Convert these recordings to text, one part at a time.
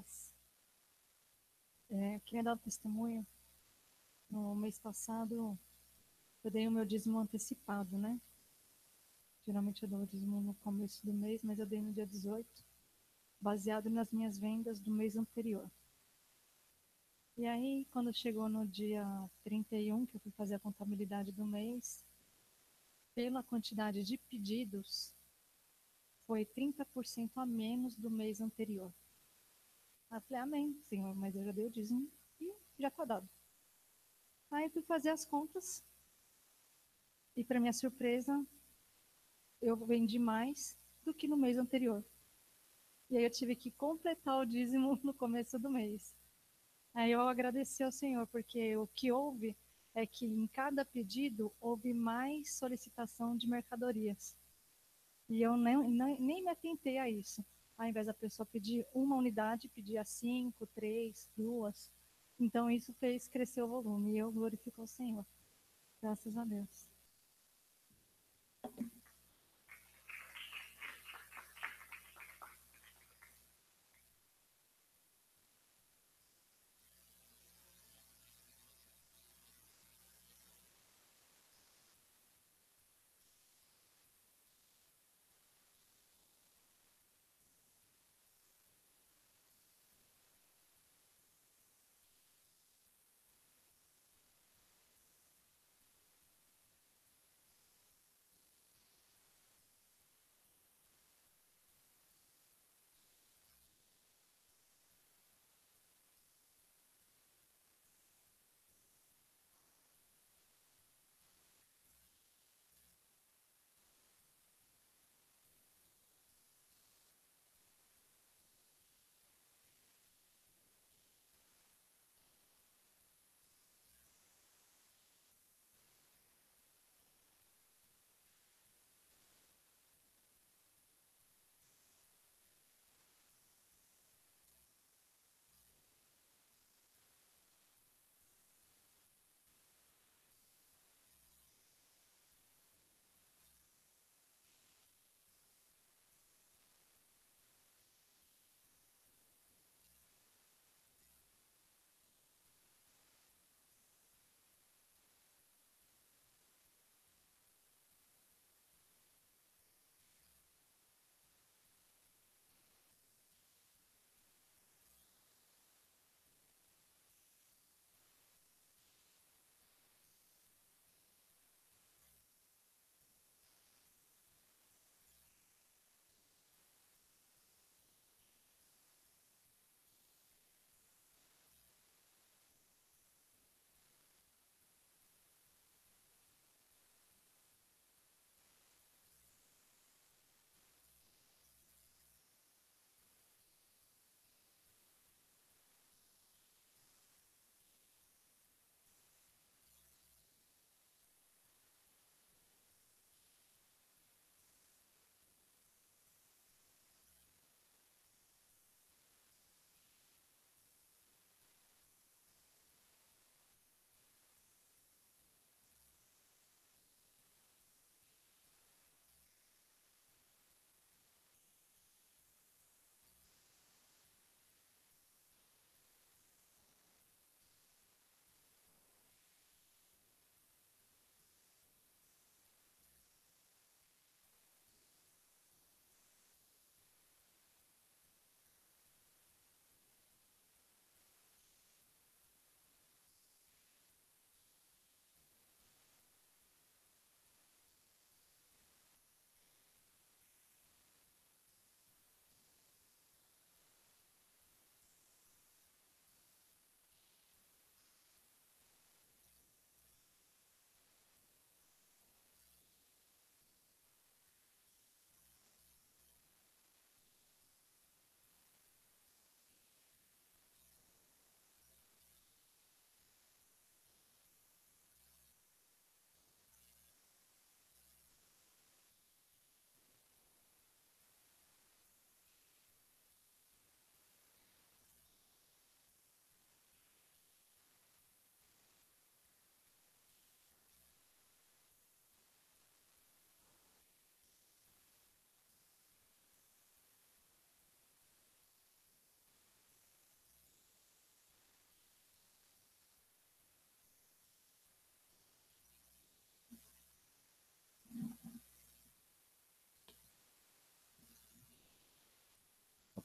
paz. Eu queria dar um testemunho. No mês passado, eu dei o meu dízimo antecipado, né? Geralmente eu dou o dízimo no começo do mês, mas eu dei no dia 18, baseado nas minhas vendas do mês anterior. E aí, quando chegou no dia 31, que eu fui fazer a contabilidade do mês, pela quantidade de pedidos, foi 30% a menos do mês anterior. Aí eu falei, amém, Senhor, mas eu já dei o dízimo e já está dado. Aí eu fui fazer as contas e, para minha surpresa, eu vendi mais do que no mês anterior. E aí eu tive que completar o dízimo no começo do mês. Aí eu agradeci ao Senhor, porque o que houve é que em cada pedido houve mais solicitação de mercadorias. E eu nem me atentei a isso. Ao invés da pessoa pedir uma unidade, pedia 5, 3, 2. Então isso fez crescer o volume e eu glorifico o Senhor. Graças a Deus.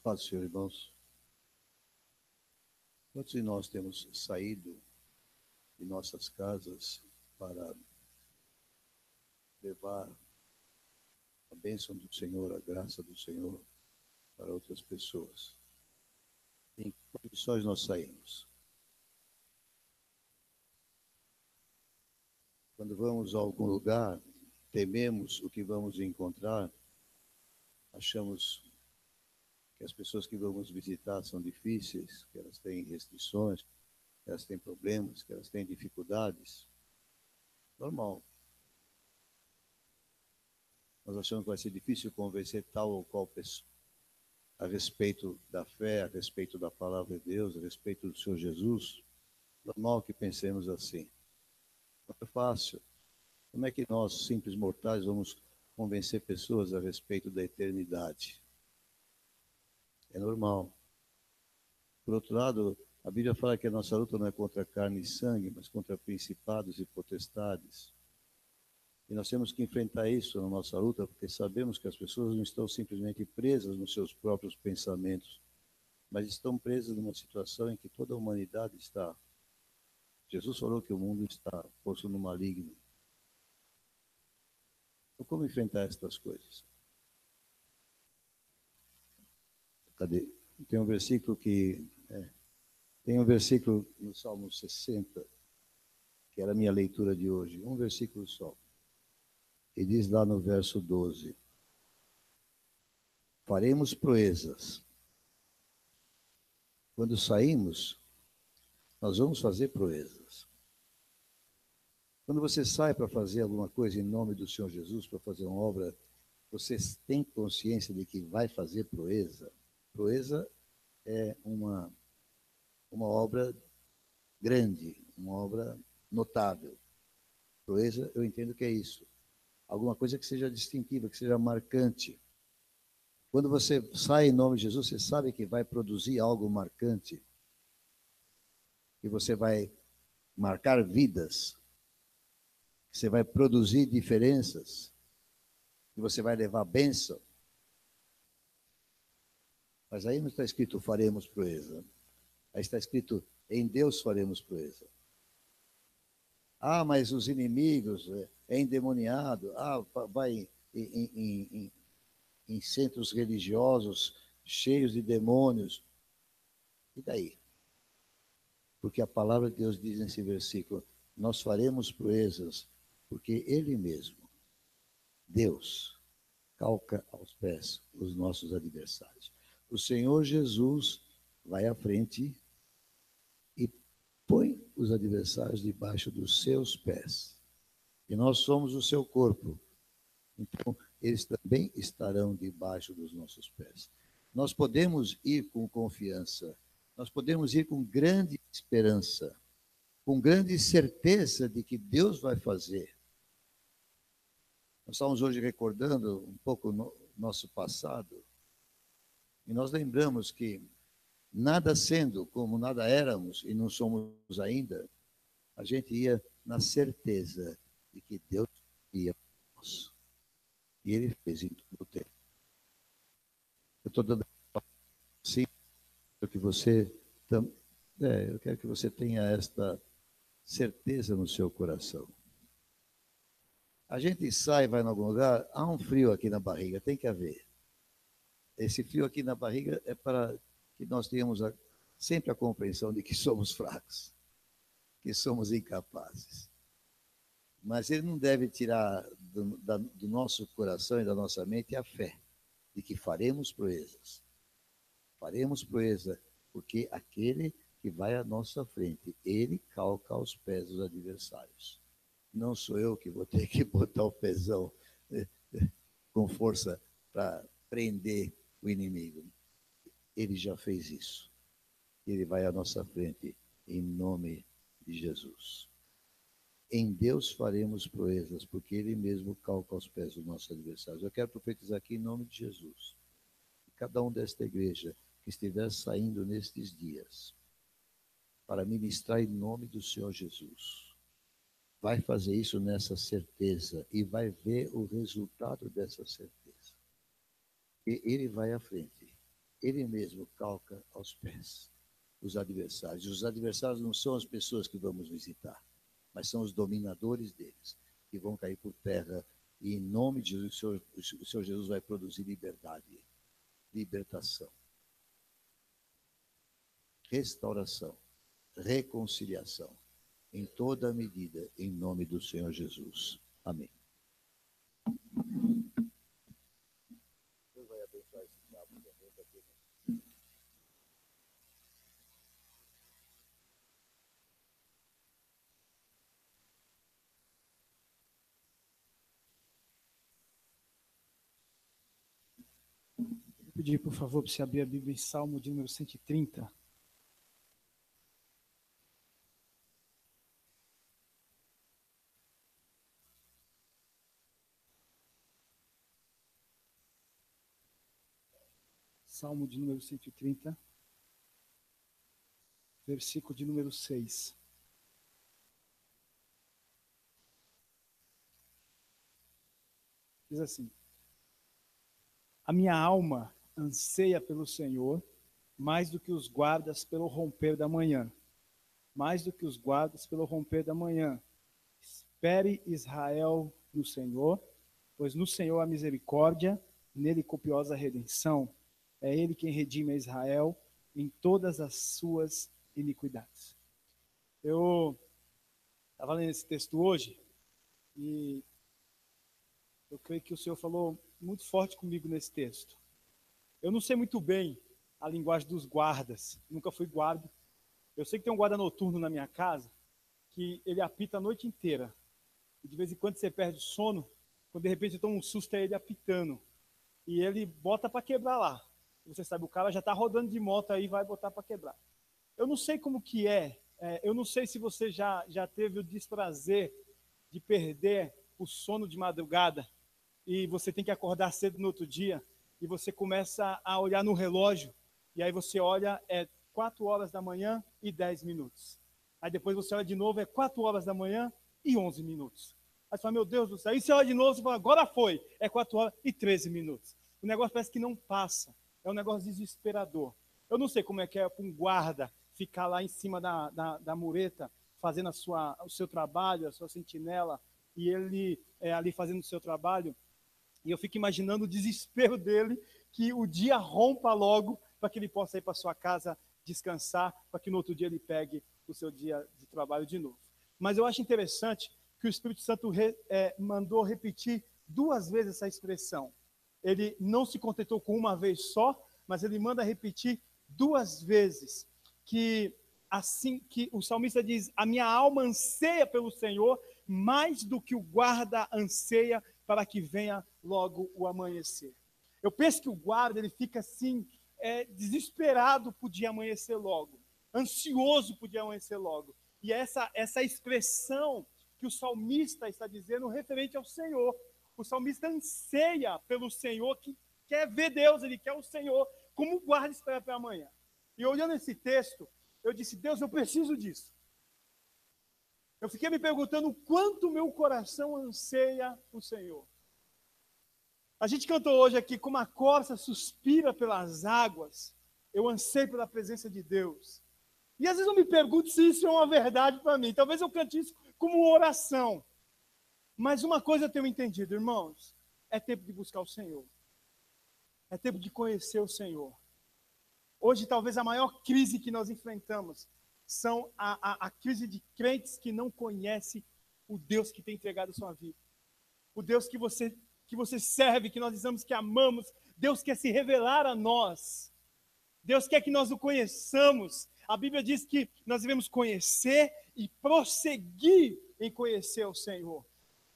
Paz, Senhor, irmãos. Quantos de nós temos saído de nossas casas para levar a bênção do Senhor, a graça do Senhor para outras pessoas? Em que condições nós saímos? Quando vamos a algum lugar, tememos o que vamos encontrar, achamos que as pessoas que vamos visitar são difíceis, que elas têm restrições, que elas têm problemas, que elas têm dificuldades. Normal. Nós achamos que vai ser difícil convencer tal ou qual pessoa a respeito da fé, a respeito da palavra de Deus, a respeito do Senhor Jesus. Normal que pensemos assim. Não é fácil. Como é que nós, simples mortais, vamos convencer pessoas a respeito da eternidade? É normal. Por outro lado, a Bíblia fala que a nossa luta não é contra carne e sangue, mas contra principados e potestades. E nós temos que enfrentar isso na nossa luta, porque sabemos que as pessoas não estão simplesmente presas nos seus próprios pensamentos, mas estão presas numa situação em que toda a humanidade está. Jesus falou que o mundo está posto no maligno. Então, como enfrentar estas coisas? Cadê? Tem um versículo tem um versículo no Salmo 60, que era a minha leitura de hoje, um versículo só. E diz lá no verso 12: faremos proezas. Quando saímos, nós vamos fazer proezas. Quando você sai para fazer alguma coisa em nome do Senhor Jesus, para fazer uma obra, você tem consciência de que vai fazer proeza? Proeza é uma obra grande, uma obra notável. Proeza, eu entendo que é isso. Alguma coisa que seja distintiva, que seja marcante. Quando você sai em nome de Jesus, você sabe que vai produzir algo marcante. Que você vai marcar vidas. Que você vai produzir diferenças. Que você vai levar bênção. Mas aí não está escrito faremos proeza. Aí está escrito em Deus faremos proeza. Ah, mas os inimigos é endemoniado. Ah, vai em centros religiosos cheios de demônios. E daí? Porque a palavra de Deus diz nesse versículo: nós faremos proezas, porque Ele mesmo, Deus, calca aos pés os nossos adversários. O Senhor Jesus vai à frente e põe os adversários debaixo dos seus pés. E nós somos o seu corpo. Então, eles também estarão debaixo dos nossos pés. Nós podemos ir com confiança, nós podemos ir com grande esperança, com grande certeza de que Deus vai fazer. Nós estamos hoje recordando um pouco nosso passado, e nós lembramos que nada sendo como nada éramos e não somos ainda, a gente ia na certeza de que Deus ia por nós. E Ele fez em todo o tempo. Eu estou dando sim, que você eu quero que você tenha esta certeza no seu coração. A gente sai, vai em algum lugar, há um frio aqui na barriga, tem que haver. Esse frio aqui na barriga é para que nós tenhamos sempre a compreensão de que somos fracos, que somos incapazes. Mas ele não deve tirar do nosso coração e da nossa mente a fé de que faremos proezas. Faremos proeza, porque aquele que vai à nossa frente, ele calca aos pés dos adversários. Não sou eu que vou ter que botar o pezão com força para prender o inimigo. Ele já fez isso. Ele vai à nossa frente em nome de Jesus. Em Deus faremos proezas, porque Ele mesmo calca aos pés dos nossos adversários. Eu quero profetizar aqui em nome de Jesus. Cada um desta igreja que estiver saindo nestes dias para ministrar em nome do Senhor Jesus, vai fazer isso nessa certeza e vai ver o resultado dessa certeza. E Ele vai à frente. ele mesmo calca aos pés os adversários. Os adversários não são as pessoas que vamos visitar, mas são os dominadores deles, que vão cair por terra, e em nome de Jesus, o Senhor Jesus vai produzir liberdade, libertação, restauração, reconciliação, em toda medida, em nome do Senhor Jesus. Amém. Deus vai abençoar esse sábado também para ter. Vou pedir, por favor, para você abrir a Bíblia em Salmo de número 130. Salmo de número 130, versículo de número 6. Diz assim: a minha alma anseia pelo Senhor, mais do que os guardas pelo romper da manhã. Mais do que os guardas pelo romper da manhã. Espere Israel no Senhor, pois no Senhor há misericórdia, nele copiosa redenção. É ele quem redime a Israel em todas as suas iniquidades. Eu estava lendo esse texto hoje e eu creio que o Senhor falou muito forte comigo nesse texto. Eu não sei muito bem a linguagem dos guardas, nunca fui guarda. Eu sei que tem um guarda noturno na minha casa que ele apita a noite inteira. E de vez em quando você perde o sono, quando de repente toma um susto, é ele apitando. E ele bota para quebrar lá. Você sabe, o cara já está rodando de moto aí, vai botar para quebrar. Eu não sei como que eu não sei se você já teve o desprazer de perder o sono de madrugada e você tem que acordar cedo no outro dia e você começa a olhar no relógio e aí você olha, 4 horas da manhã e 10 minutos. Aí depois você olha de novo, 4 horas da manhã e 11 minutos. Aí você fala, meu Deus do céu. Aí você olha de novo e fala, agora foi. 4 horas e 13 minutos. O negócio parece que não passa. É um negócio desesperador. Eu não sei como é que é para um guarda ficar lá em cima da mureta, fazendo o seu trabalho, a sua sentinela, e ele ali fazendo o seu trabalho. E eu fico imaginando o desespero dele, que o dia rompa logo, para que ele possa ir para sua casa descansar, para que no outro dia ele pegue o seu dia de trabalho de novo. Mas eu acho interessante que o Espírito Santo mandou repetir 2 vezes essa expressão. Ele não se contentou com uma vez só, mas ele manda repetir 2 vezes, que assim que o salmista diz, a minha alma anseia pelo Senhor, mais do que o guarda anseia para que venha logo o amanhecer. Eu penso que o guarda, ele fica assim, desesperado por dia amanhecer logo, ansioso por dia amanhecer logo. E essa expressão que o salmista está dizendo referente ao Senhor. O salmista anseia pelo Senhor, que quer ver Deus, ele quer o Senhor, como o guarda espera para amanhã. E olhando esse texto, eu disse, Deus, eu preciso disso. Eu fiquei me perguntando o quanto meu coração anseia o Senhor. A gente cantou hoje aqui, como a corça suspira pelas águas, eu anseio pela presença de Deus. E às vezes eu me pergunto se isso é uma verdade para mim. Talvez eu cante isso como oração. Mas uma coisa eu tenho entendido, irmãos, é tempo de buscar o Senhor. É tempo de conhecer o Senhor. Hoje, talvez a maior crise que nós enfrentamos são a crise de crentes que não conhecem o Deus que tem entregado a sua vida. O Deus que você serve, que nós dizemos que amamos. Deus quer se revelar a nós. Deus quer que nós o conheçamos. A Bíblia diz que nós devemos conhecer e prosseguir em conhecer o Senhor.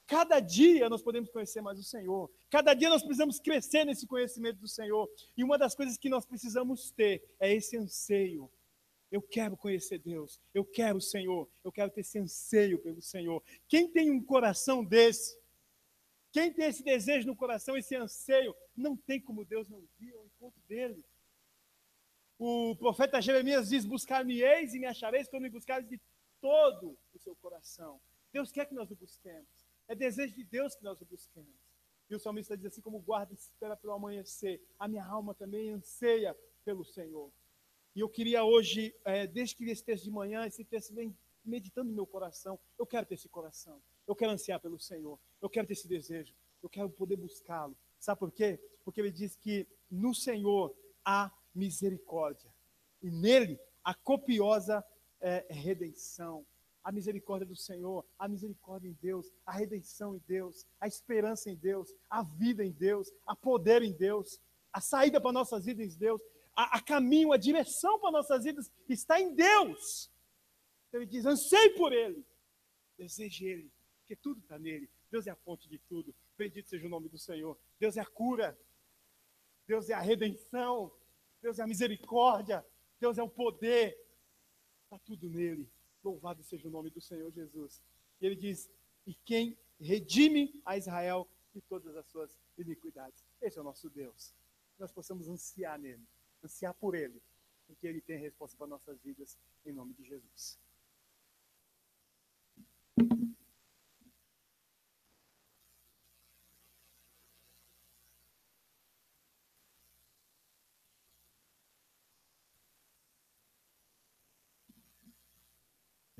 Cada dia nós podemos conhecer mais o Senhor. Cada dia nós precisamos crescer nesse conhecimento do Senhor. E uma das coisas que nós precisamos ter é esse anseio. Eu quero conhecer Deus. Eu quero o Senhor. Eu quero ter esse anseio pelo Senhor. Quem tem um coração desse, quem tem esse desejo no coração, esse anseio, não tem como Deus não vir ao encontro dele. O profeta Jeremias diz, buscar-me-eis e me achareis quando me buscares de todo o seu coração. Deus quer que nós o busquemos. É desejo de Deus que nós o busquemos. E o salmista diz assim, como o guarda espera pelo amanhecer, a minha alma também anseia pelo Senhor. E eu queria hoje, desde que li esse texto de manhã, esse texto vem meditando no meu coração. Eu quero ter esse coração. Eu quero ansiar pelo Senhor. Eu quero ter esse desejo. Eu quero poder buscá-lo. Sabe por quê? Porque ele diz que no Senhor há misericórdia. E nele há copiosa redenção. A misericórdia do Senhor, a misericórdia em Deus, a redenção em Deus, a esperança em Deus, a vida em Deus, a poder em Deus, a saída para nossas vidas em Deus, a caminho, a direção para nossas vidas está em Deus. Então ele diz, anseie por Ele, deseje Ele, porque tudo está nele. Deus é a fonte de tudo. Bendito seja o nome do Senhor. Deus é a cura, Deus é a redenção, Deus é a misericórdia, Deus é o poder. Está tudo nele. Louvado seja o nome do Senhor Jesus. E ele diz, e quem redime a Israel de todas as suas iniquidades. Esse é o nosso Deus. Nós possamos ansiar nele, ansiar por ele, porque ele tem a resposta para nossas vidas, em nome de Jesus.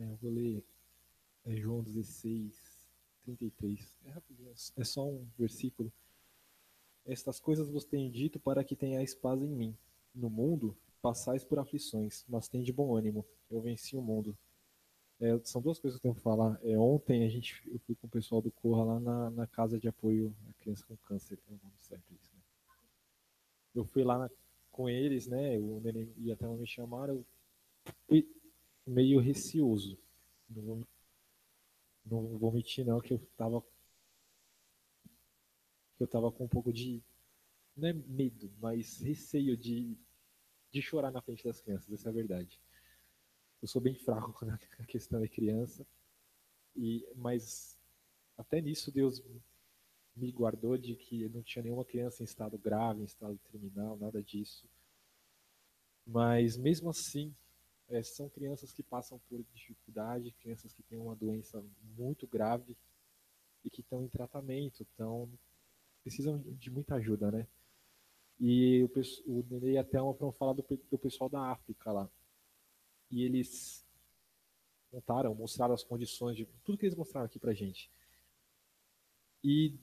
Eu vou ler João 16, 33. É rapidinho, é só um versículo. Estas coisas vos tenho dito para que tenhais paz em mim. No mundo passais por aflições, mas tende bom ânimo. Eu venci o mundo. São duas coisas que eu tenho que falar. Ontem eu fui com o pessoal do Corra lá na casa de apoio à criança com câncer. É o nome certo isso, né? Eu fui lá com eles, né? O neném e até me chamaram. Eu fui meio receoso. Não vou mentir não, que eu tava com um pouco de, não é medo, mas receio de chorar na frente das crianças, essa é a verdade. Eu sou bem fraco na questão de criança, mas até nisso Deus me guardou de que não tinha nenhuma criança em estado grave, em estado terminal, nada disso. Mas mesmo assim, são crianças que passam por dificuldade, crianças que têm uma doença muito grave e que estão em tratamento, precisam de muita ajuda, né? E o Nenê e a Thelma foram falar do pessoal da África lá. E eles mostraram as condições de tudo que eles mostraram aqui pra gente. E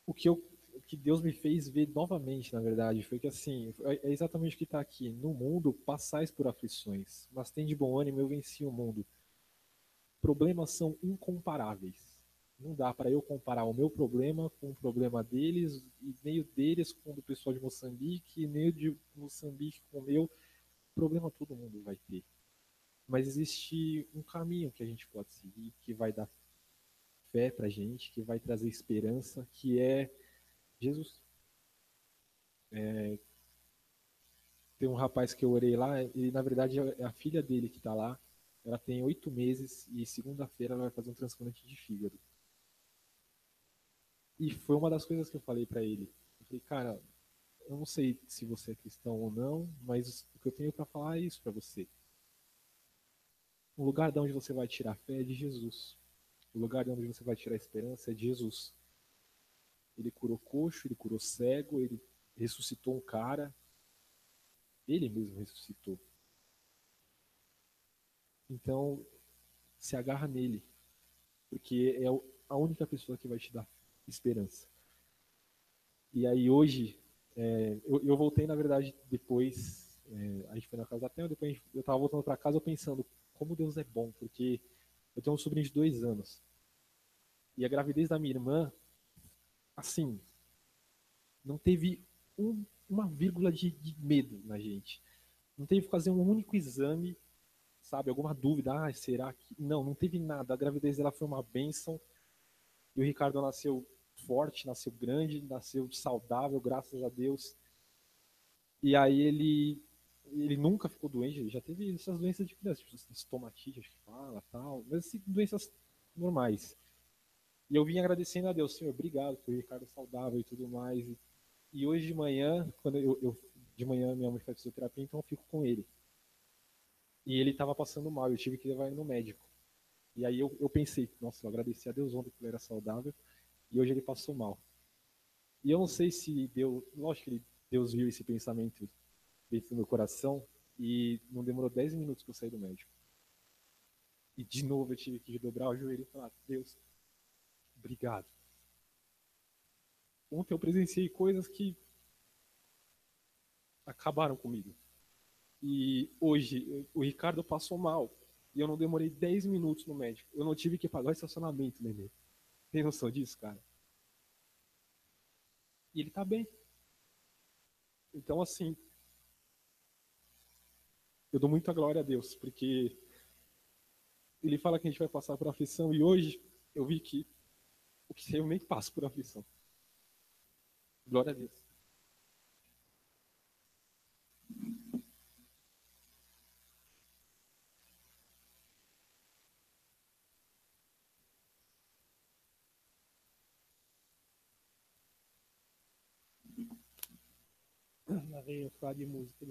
o que Deus me fez ver novamente, na verdade, foi que assim, é exatamente o que está aqui. No mundo passais por aflições, mas tem de bom ânimo, eu venci o mundo. Problemas são incomparáveis. Não dá para eu comparar o meu problema com o problema deles, e nem o deles com o do pessoal de Moçambique, e nem o de Moçambique com o meu. Problema todo mundo vai ter. Mas existe um caminho que a gente pode seguir, que vai dar fé pra gente, que vai trazer esperança, que é Jesus. Tem um rapaz que eu orei lá, e na verdade é a filha dele que está lá. Ela tem 8 meses e segunda-feira ela vai fazer um transplante de fígado. E foi uma das coisas que eu falei para ele. Eu falei, cara, eu não sei se você é cristão ou não, mas o que eu tenho para falar é isso para você. O lugar de onde você vai tirar fé é de Jesus. O lugar de onde você vai tirar esperança é de Jesus. Ele curou coxo, ele curou cego, ele ressuscitou um cara. Ele mesmo ressuscitou. Então, se agarra nele, porque é a única pessoa que vai te dar esperança. E aí hoje, eu voltei, na verdade, depois, a gente foi na casa da Thelma, depois eu tava voltando para casa, eu pensando, como Deus é bom, porque eu tenho um sobrinho de 2 anos, e a gravidez da minha irmã, assim, não teve uma vírgula de medo na gente. Não teve que fazer um único exame, sabe, alguma dúvida, será que... Não teve nada, a gravidez dela foi uma bênção, e o Ricardo nasceu forte, nasceu grande, nasceu saudável, graças a Deus. E aí ele nunca ficou doente, ele já teve essas doenças de criança, tipo estomatite, acho que fala, tal, mas assim, doenças normais. E eu vim agradecendo a Deus, Senhor, obrigado por Ricardo saudável e tudo mais. E hoje de manhã, quando de manhã minha mãe faz fisioterapia, então eu fico com ele. E ele estava passando mal, eu tive que levar ele no médico. E aí eu pensei, nossa, eu agradeci a Deus ontem que ele era saudável, e hoje ele passou mal. E eu não sei se Deus, lógico que Deus viu esse pensamento dentro do meu coração, e não demorou 10 minutos que eu saí do médico. E de novo eu tive que dobrar o joelho e falar: Deus, obrigado. Ontem eu presenciei coisas que acabaram comigo. E hoje o Ricardo passou mal. E eu não demorei 10 minutos no médico. Eu não tive que pagar o estacionamento, Nenê. Tem noção disso, cara? E ele tá bem. Então, assim, eu dou muita glória a Deus, porque ele fala que a gente vai passar por aflição, e hoje eu vi que o que eu nem passo por aflição. Glória a Deus. Lá veio eu falar de música.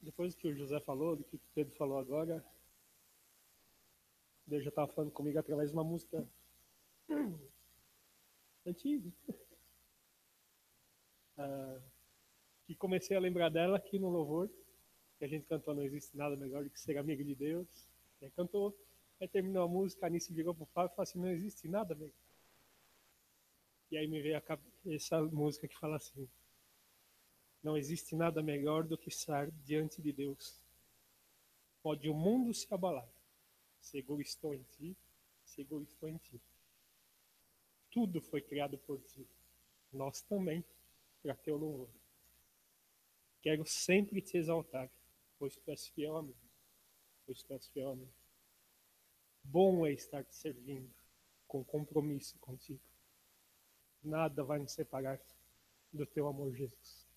Depois que o José falou, do que o Pedro falou agora, Deus já estava falando comigo através de uma música antiga. E comecei a lembrar dela aqui no louvor, que a gente cantou Não Existe Nada Melhor do que Ser Amigo de Deus. Aí cantou, aí terminou a música, a Anice virou pro Fábio e falou assim: não existe nada melhor. E aí me veio a cabeça essa música que fala assim: não existe nada melhor do que estar diante de Deus. Pode o mundo se abalar, seguro estou em ti, seguro estou em ti. Tudo foi criado por ti, nós também, para teu louvor. Quero sempre te exaltar, pois tu és fiel a mim, pois tu és fiel a mim. Bom é estar te servindo, com compromisso contigo. Nada vai nos separar do teu amor, Jesus.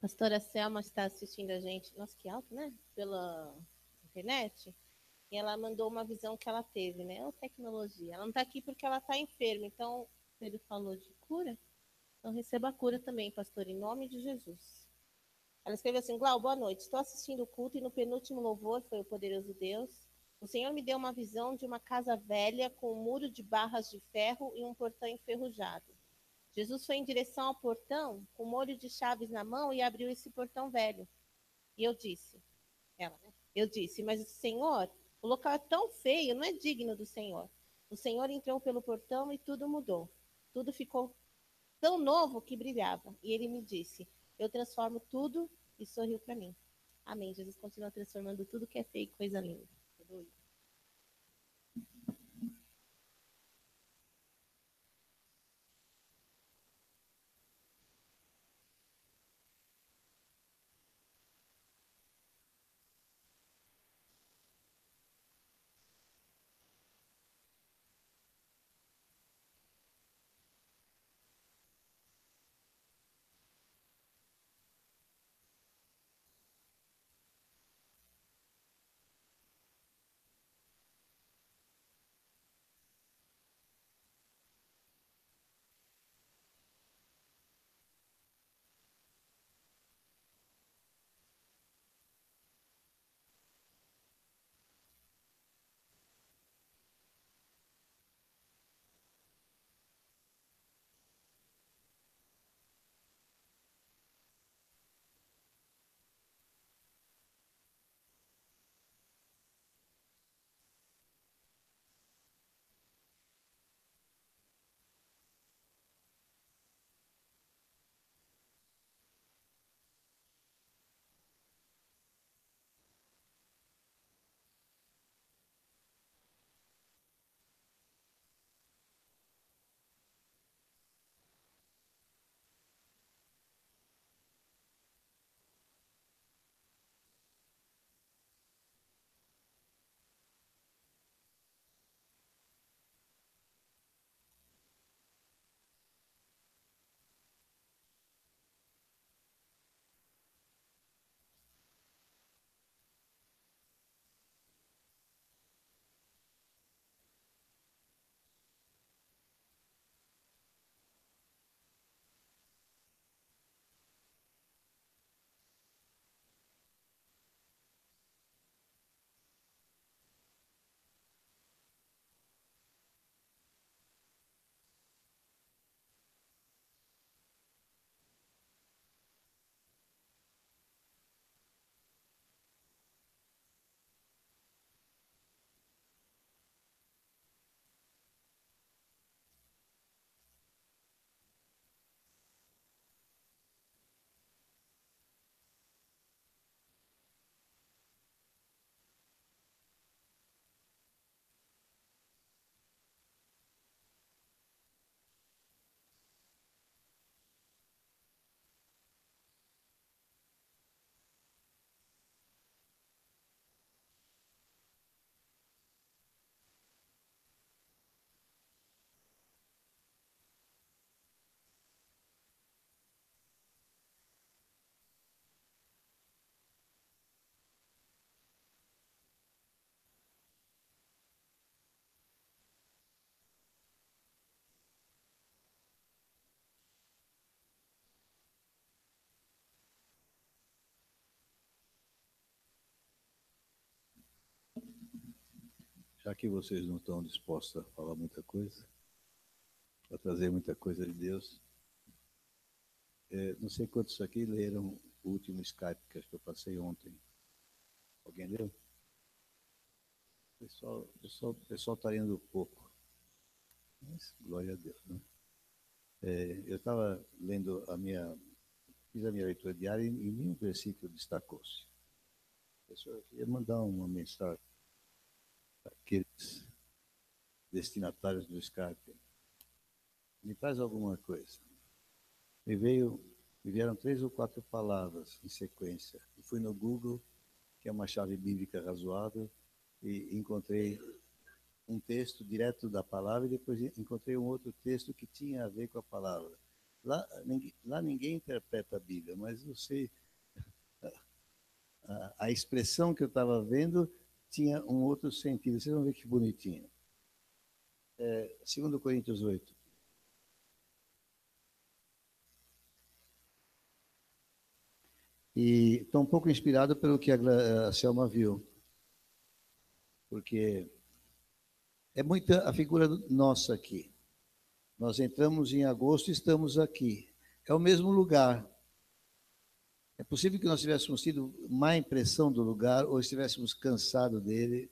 Pastora Selma está assistindo a gente, nossa, que alto, né? Pela internet. E ela mandou uma visão que ela teve, né? Ô, tecnologia. Ela não está aqui porque ela está enferma. Então, ele falou de cura. Então, receba a cura também, pastor, em nome de Jesus. Ela escreveu assim: Glau, boa noite. Estou assistindo o culto e no penúltimo louvor foi o poderoso Deus. O Senhor me deu uma visão de uma casa velha com um muro de barras de ferro e um portão enferrujado. Jesus foi em direção ao portão, com molho de chaves na mão, e abriu esse portão velho. E eu disse, ela, né? Eu disse, mas o Senhor, o local é tão feio, não é digno do Senhor. O Senhor entrou pelo portão e tudo mudou. Tudo ficou tão novo que brilhava. E ele me disse, eu transformo tudo, e sorriu para mim. Amém. Jesus continua transformando tudo que é feio em coisa linda. Já que vocês não estão dispostos a falar muita coisa, a trazer muita coisa de Deus, não sei quantos aqui leram o último Skype que acho que eu passei ontem. Alguém leu? O pessoal está indo pouco. Mas, glória a Deus, né? Eu estava lendo fiz a minha leitura diária e nenhum versículo destacou-se. Eu queria mandar uma mensagem para aqueles destinatários do Skype. Me traz alguma coisa. Me vieram 3 ou 4 palavras em sequência. Eu fui no Google, que é uma chave bíblica razoável, e encontrei um texto direto da palavra e depois encontrei um outro texto que tinha a ver com a palavra. Lá ninguém interpreta a Bíblia, mas eu sei, a expressão que eu estava vendo tinha um outro sentido. Vocês vão ver que bonitinho. 2 Coríntios 8. E estou um pouco inspirado pelo que a Selma viu, porque é muita a figura nossa aqui. Nós entramos em agosto e estamos aqui. É o mesmo lugar. É possível que nós tivéssemos tido má impressão do lugar ou estivéssemos cansados dele.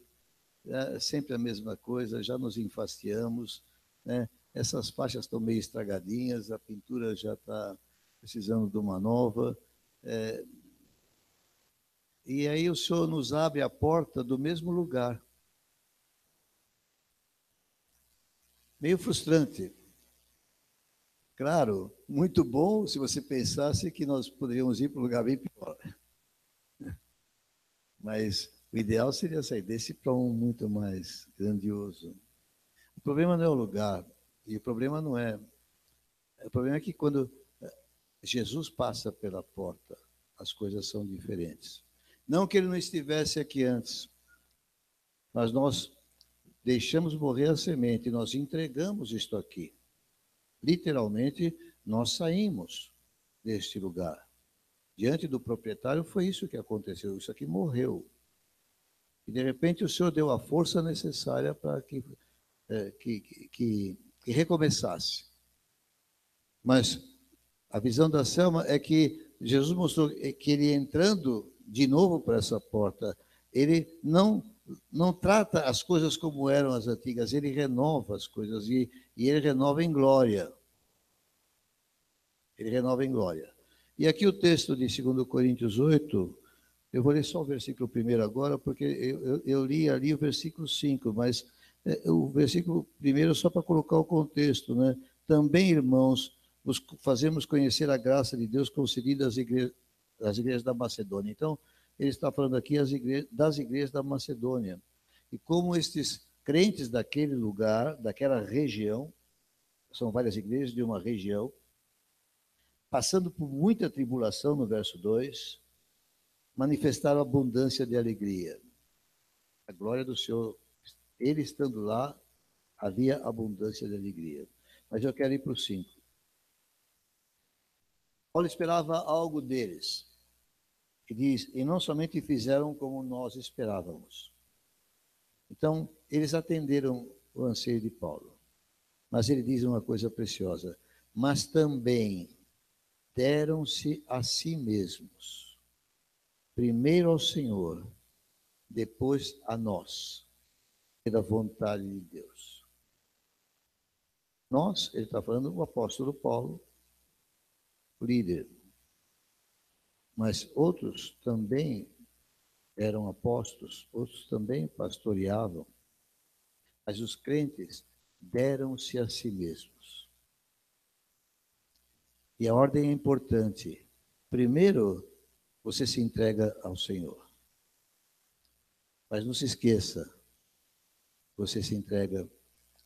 É sempre a mesma coisa, já nos enfastiamos, né? Essas faixas estão meio estragadinhas, a pintura já está precisando de uma nova. E aí o Senhor nos abre a porta do mesmo lugar. Meio frustrante. Claro, muito bom se você pensasse que nós poderíamos ir para um lugar bem pior. Mas o ideal seria sair desse para um muito mais grandioso. O problema não é o lugar, e o problema não é... O problema é que quando Jesus passa pela porta, as coisas são diferentes. Não que ele não estivesse aqui antes, mas nós deixamos morrer a semente, nós entregamos isto aqui. Literalmente, nós saímos deste lugar. Diante do proprietário, foi isso que aconteceu. Isso aqui morreu. E, de repente, o Senhor deu a força necessária para que recomeçasse. Mas a visão da Selma é que Jesus mostrou que ele entrando de novo para essa porta, ele não trata as coisas como eram as antigas, ele renova as coisas e ele renova em glória. Ele renova em glória. E aqui o texto de 2 Coríntios 8, eu vou ler só o versículo 1 agora, porque eu li ali o versículo 5, mas o versículo 1 só para colocar o contexto, né? Também, irmãos, vos fazemos conhecer a graça de Deus concedida às igrejas da Macedônia. Então, ele está falando aqui das igrejas da Macedônia. E como estes crentes daquele lugar, daquela região, são várias igrejas de uma região, passando por muita tribulação, no verso 2, manifestaram abundância de alegria. A glória do Senhor, ele estando lá, havia abundância de alegria. Mas eu quero ir para o 5. Paulo esperava algo deles. E diz, e não somente fizeram como nós esperávamos. Então, eles atenderam o anseio de Paulo. Mas ele diz uma coisa preciosa. Mas também deram-se a si mesmos. Primeiro ao Senhor, depois a nós. Pela vontade de Deus. Nós, ele está falando o apóstolo Paulo, o líder. Mas outros também eram apóstolos, outros também pastoreavam. Mas os crentes deram-se a si mesmos. E a ordem é importante. Primeiro, você se entrega ao Senhor. Mas não se esqueça, você se entrega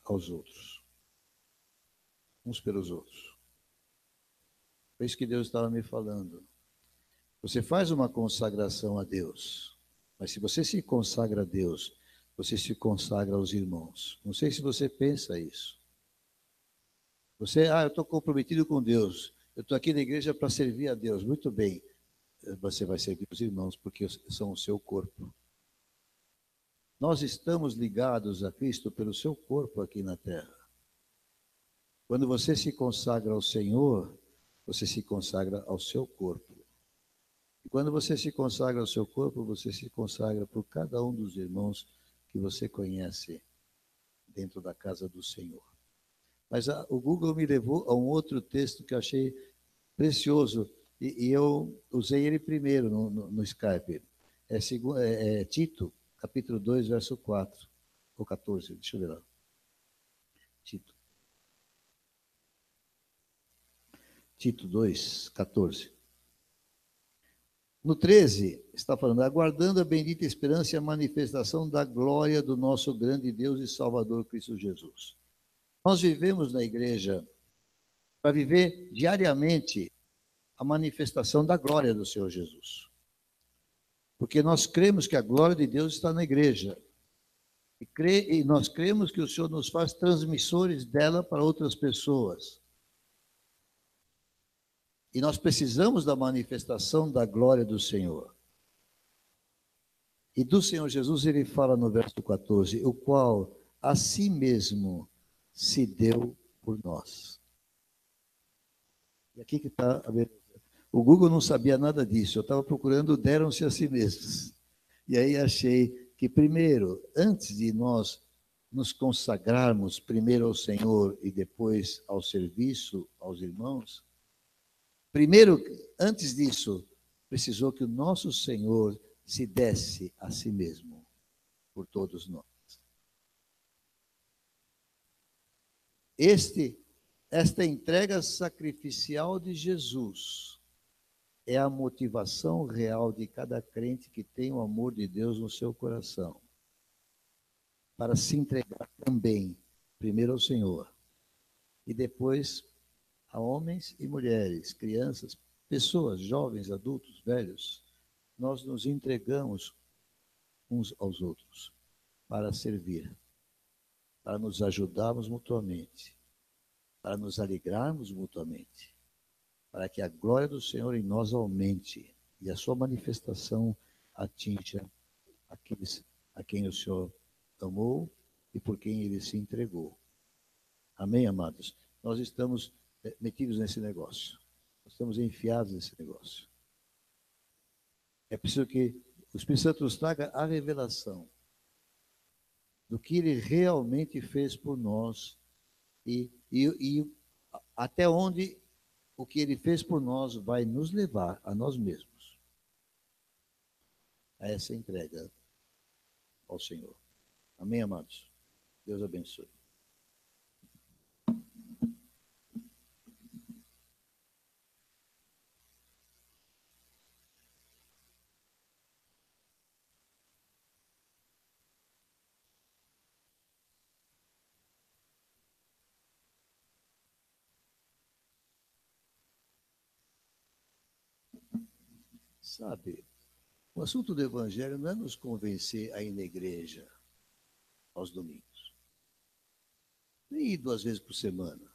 aos outros. Uns pelos outros. Foi isso que Deus estava me falando. Você faz uma consagração a Deus, mas se você se consagra a Deus, você se consagra aos irmãos. Não sei se você pensa isso. Eu estou comprometido com Deus, eu estou aqui na igreja para servir a Deus. Muito bem, você vai servir os irmãos, porque são o seu corpo. nós estamos ligados a Cristo pelo seu corpo aqui na terra. Quando você se consagra ao Senhor, você se consagra ao seu corpo. E quando você se consagra ao seu corpo, você se consagra por cada um dos irmãos que você conhece dentro da casa do Senhor. Mas o Google me levou a um outro texto que eu achei precioso, e eu usei ele primeiro no Skype. É Tito, capítulo 2, verso 4, ou 14, deixa eu ver lá. Tito 2, 14. No 13, está falando, aguardando a bendita esperança e a manifestação da glória do nosso grande Deus e Salvador Cristo Jesus. Nós vivemos na igreja para viver diariamente a manifestação da glória do Senhor Jesus. Porque nós cremos que a glória de Deus está na igreja. E nós cremos que o Senhor nos faz transmissores dela para outras pessoas. E nós precisamos da manifestação da glória do Senhor. E do Senhor Jesus, ele fala no verso 14, o qual a si mesmo se deu por nós. E aqui que está a beleza. O Google não sabia nada disso, eu estava procurando, deram-se a si mesmos. E aí achei que primeiro, antes de nós nos consagrarmos primeiro ao Senhor e depois ao serviço aos irmãos, primeiro, antes disso, precisou que o nosso Senhor se desse a si mesmo por todos nós. Esta entrega sacrificial de Jesus é a motivação real de cada crente que tem o amor de Deus no seu coração, para se entregar também, primeiro ao Senhor, e depois a homens e mulheres, crianças, pessoas, jovens, adultos, velhos. Nós nos entregamos uns aos outros para servir, para nos ajudarmos mutuamente, para nos alegrarmos mutuamente, para que a glória do Senhor em nós aumente e a sua manifestação atinja aqueles a quem o Senhor amou e por quem ele se entregou. Amém, amados? Nós estamos metidos nesse negócio. Nós estamos enfiados nesse negócio. É preciso que o Espírito Santo nos traga a revelação do que ele realmente fez por nós e até onde o que ele fez por nós vai nos levar a nós mesmos, a essa entrega ao Senhor. Amém, amados? Deus abençoe. Sabe, o assunto do Evangelho não é nos convencer a ir na igreja aos domingos, nem ir 2 vezes por semana.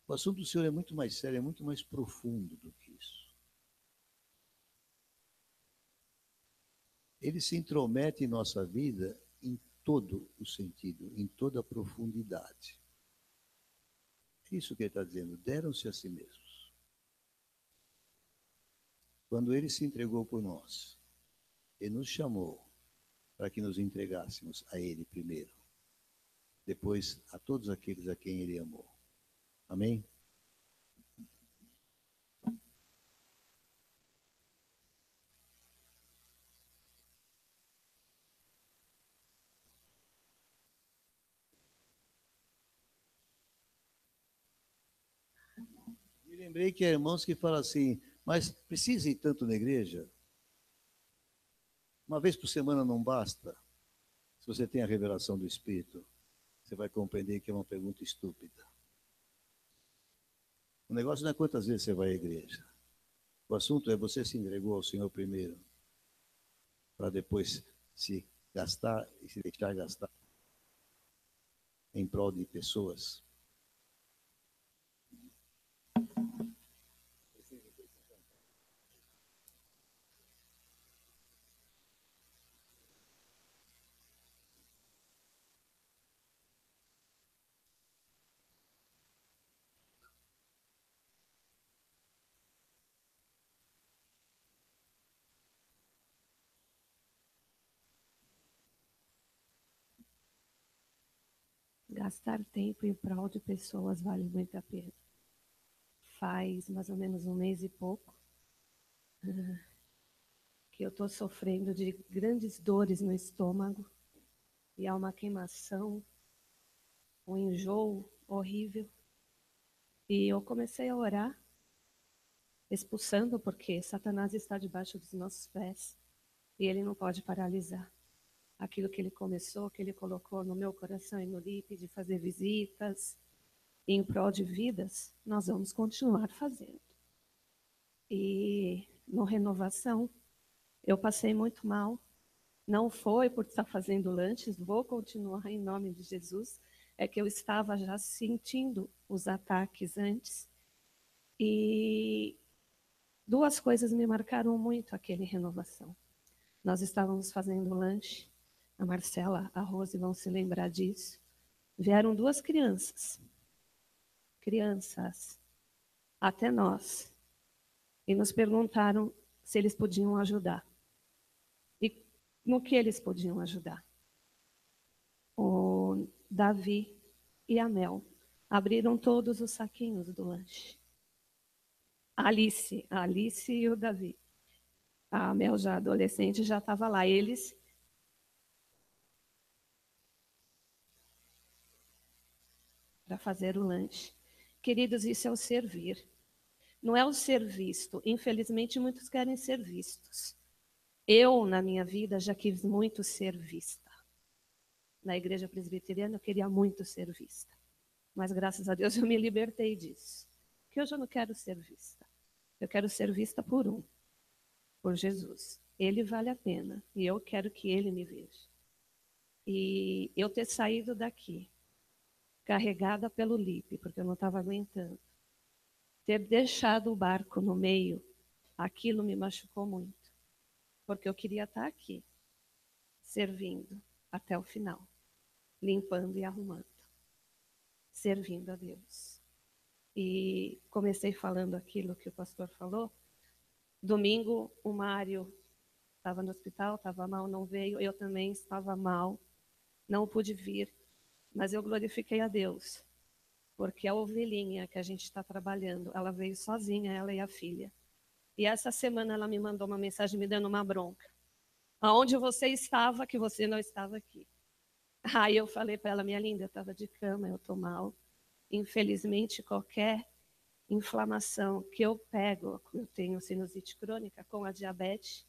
O assunto do Senhor é muito mais sério, é muito mais profundo do que isso. Ele se intromete em nossa vida em todo o sentido, em toda a profundidade. É isso que ele está dizendo, deram-se a si mesmos. Quando ele se entregou por nós, ele nos chamou para que nos entregássemos a ele primeiro, depois a todos aqueles a quem ele amou. Amém? Me lembrei que há irmãos que falam assim, mas precisa ir tanto na igreja? Uma vez por semana não basta? Se você tem a revelação do Espírito, você vai compreender que é uma pergunta estúpida. O negócio não é quantas vezes você vai à igreja. O assunto é você se entregou ao Senhor primeiro, para depois se gastar e se deixar gastar em prol de pessoas. gastar tempo em prol de pessoas vale muito a pena. Faz mais ou menos um mês e pouco que eu estou sofrendo de grandes dores no estômago e há uma queimação, um enjoo horrível. E eu comecei a orar, expulsando, porque Satanás está debaixo dos nossos pés e ele não pode paralisar. Aquilo que ele começou, que ele colocou no meu coração e no Lipe, de fazer visitas em prol de vidas, nós vamos continuar fazendo. E no Renovação, eu passei muito mal. Não foi por estar fazendo lanches, vou continuar em nome de Jesus. É que eu estava já sentindo os ataques antes. E duas coisas me marcaram muito aquele Renovação. Nós estávamos fazendo lanche, a Marcela, a Rose vão se lembrar disso. Vieram duas crianças, até nós, e nos perguntaram se eles podiam ajudar. E no que eles podiam ajudar? O Davi e a Mel abriram todos os saquinhos do lanche. A Alice e o Davi. A Mel, já adolescente, já estava lá. Eles para fazer o lanche. Queridos, isso é o servir. Não é o ser visto. Infelizmente, muitos querem ser vistos. Eu, na minha vida, já quis muito ser vista. Na igreja presbiteriana, eu queria muito ser vista. Mas, graças a Deus, eu me libertei disso. Porque hoje eu não quero ser vista. Eu quero ser vista por Jesus. Ele vale a pena. E eu quero que ele me veja. E eu ter saído daqui, carregada pelo Lipe, porque eu não estava aguentando. Ter deixado o barco no meio, aquilo me machucou muito. Porque eu queria estar aqui, servindo até o final, limpando e arrumando, servindo a Deus. E comecei falando aquilo que o pastor falou. Domingo, o Mário estava no hospital, estava mal, não veio. Eu também estava mal, não pude vir. Mas eu glorifiquei a Deus, porque a ovelhinha que a gente está trabalhando, ela veio sozinha, ela e a filha. E essa semana ela me mandou uma mensagem me dando uma bronca. Aonde você estava, que você não estava aqui. Aí eu falei para ela, minha linda, eu estava de cama, eu estou mal. Infelizmente, qualquer inflamação que eu pego, eu tenho sinusite crônica, com a diabetes,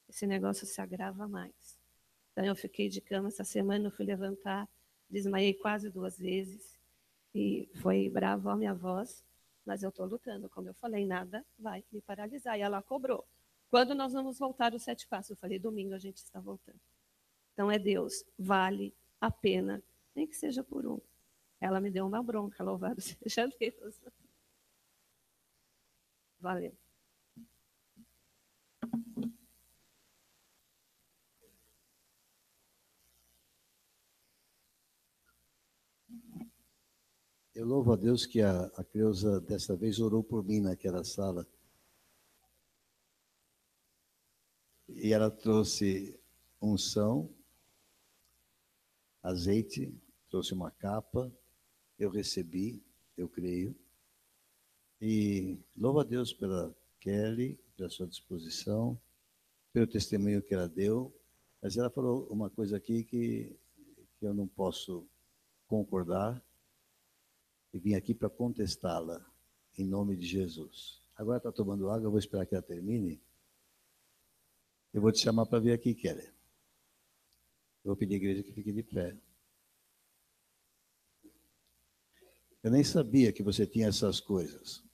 esse negócio se agrava mais. Então eu fiquei de cama essa semana, eu fui levantar, desmaiei quase 2 vezes. E foi brava a minha voz, mas eu estou lutando. Como eu falei, nada vai me paralisar. E ela cobrou. Quando nós vamos voltar os 7 passos? Eu falei, domingo a gente está voltando. Então é Deus, vale a pena, nem que seja por um. Ela me deu uma bronca, louvado seja Deus. Valeu. Eu louvo a Deus que a Creuza desta vez orou por mim naquela sala. E ela trouxe unção, azeite, trouxe uma capa, eu recebi, eu creio. E louvo a Deus pela Kelly, pela sua disposição, pelo testemunho que ela deu. Mas ela falou uma coisa aqui que eu não posso concordar e vim aqui para contestá-la, em nome de Jesus. Agora está tomando água, eu vou esperar que ela termine. Eu vou te chamar para vir aqui, Kelly. Eu vou pedir à igreja que fique de pé. Eu nem sabia que você tinha essas coisas.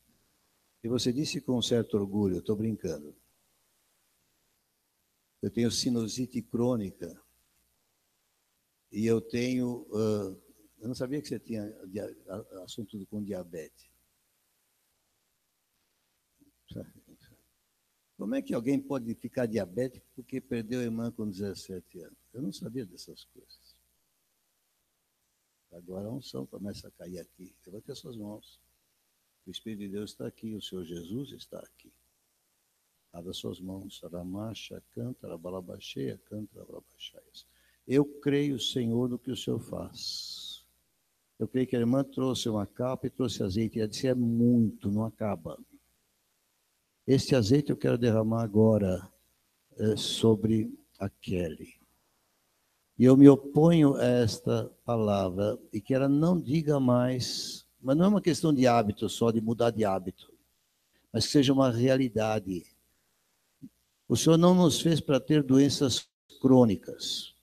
E você disse com um certo orgulho, eu estou brincando. Eu tenho sinusite crônica. E eu tenho... eu não sabia que você tinha assunto com diabetes. Como é que alguém pode ficar diabético porque perdeu a irmã com 17 anos? Eu não sabia dessas coisas. Agora a unção começa a cair aqui. Levante as suas mãos. O Espírito de Deus está aqui, o Senhor Jesus está aqui. Abra suas mãos. Aramacha, canta, abalabaxeia, canta, abalabaxaias. Eu creio, Senhor, no que o Senhor faz. Eu creio que a irmã trouxe uma capa e trouxe azeite. E ela disse, é muito, não acaba. Este azeite eu quero derramar agora sobre a Kelly. E eu me oponho a esta palavra e que ela não diga mais, mas não é uma questão de hábito só, de mudar de hábito, mas que seja uma realidade. O Senhor não nos fez para ter doenças crônicas.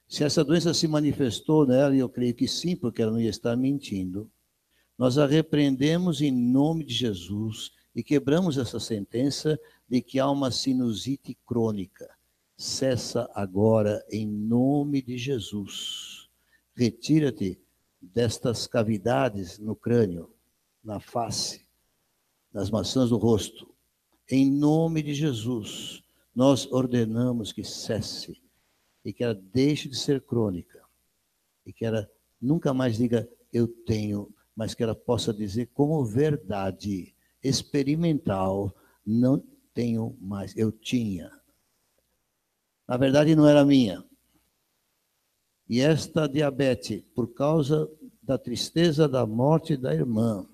Se essa doença se manifestou nela, e eu creio que sim, porque ela não ia estar mentindo, nós a repreendemos em nome de Jesus e quebramos essa sentença de que há uma sinusite crônica. Cessa agora em nome de Jesus. Retira-te destas cavidades no crânio, na face, nas maçãs do rosto. Em nome de Jesus, nós ordenamos que cesse e que ela deixe de ser crônica e que ela nunca mais diga eu tenho, mas que ela possa dizer como verdade experimental, não tenho mais, eu tinha. Na verdade, não era minha. E esta diabetes, por causa da tristeza da morte da irmã,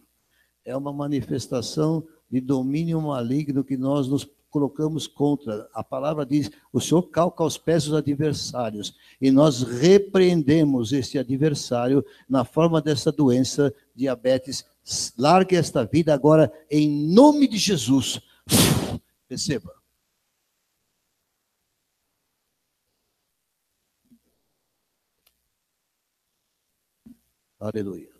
é uma manifestação de domínio maligno que nós nos colocamos contra. A palavra diz, o Senhor calca aos pés os adversários. E nós repreendemos este adversário na forma dessa doença, diabetes. Largue esta vida agora, em nome de Jesus. Receba. Aleluia.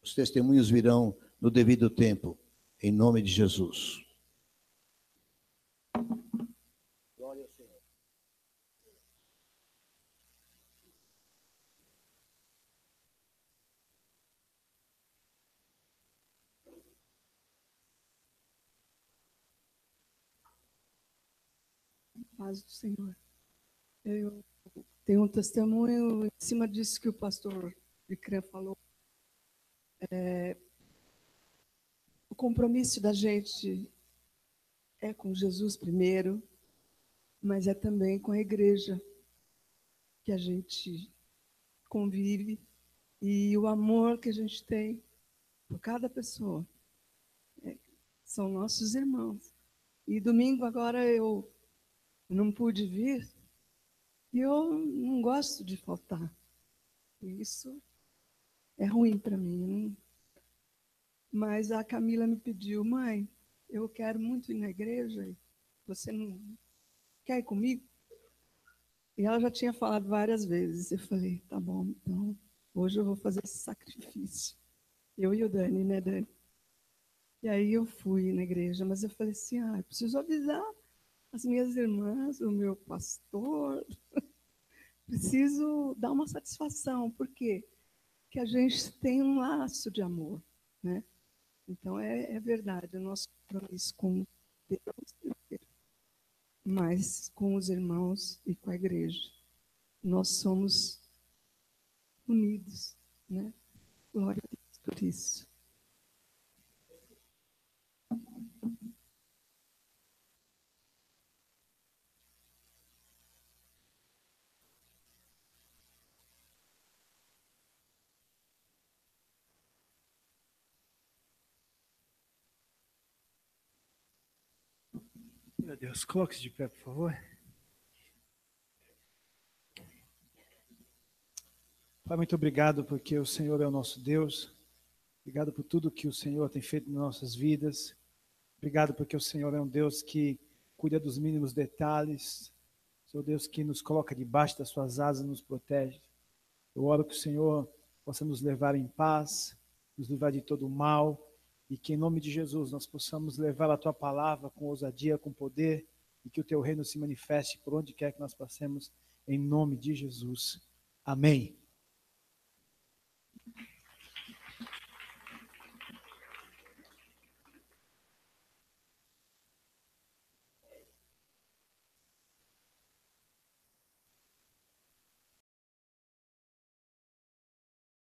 Os testemunhos virão no devido tempo, em nome de Jesus. Glória ao Senhor. Paz do Senhor. Eu tenho um testemunho em cima disso que o pastor Icrã falou. O compromisso da gente é com Jesus primeiro, mas é também com a igreja que a gente convive e o amor que a gente tem por cada pessoa. São nossos irmãos. E domingo agora eu não pude vir e eu não gosto de faltar. Isso é ruim para mim. Mas a Camila me pediu, mãe, eu quero muito ir na igreja, você não quer ir comigo? E ela já tinha falado várias vezes. Eu falei, tá bom, então hoje eu vou fazer esse sacrifício. Eu e o Dani, né, Dani? E aí eu fui na igreja, mas eu falei assim, eu preciso avisar as minhas irmãs, o meu pastor, preciso dar uma satisfação, por quê? Porque a gente tem um laço de amor, né? Então, é verdade, o nosso compromisso com Deus, mas com os irmãos e com a igreja. Nós somos unidos, né? Glória a Deus por isso. Meu Deus, coloque-se de pé, por favor. Pai, muito obrigado porque o Senhor é o nosso Deus. Obrigado por tudo que o Senhor tem feito nas nossas vidas. Obrigado porque o Senhor é um Deus que cuida dos mínimos detalhes. Senhor Deus que nos coloca debaixo das suas asas e nos protege. Eu oro que o Senhor possa nos levar em paz, nos livrar de todo o mal, e que em nome de Jesus nós possamos levar a tua palavra com ousadia, com poder, e que o teu reino se manifeste por onde quer que nós passemos, em nome de Jesus. Amém.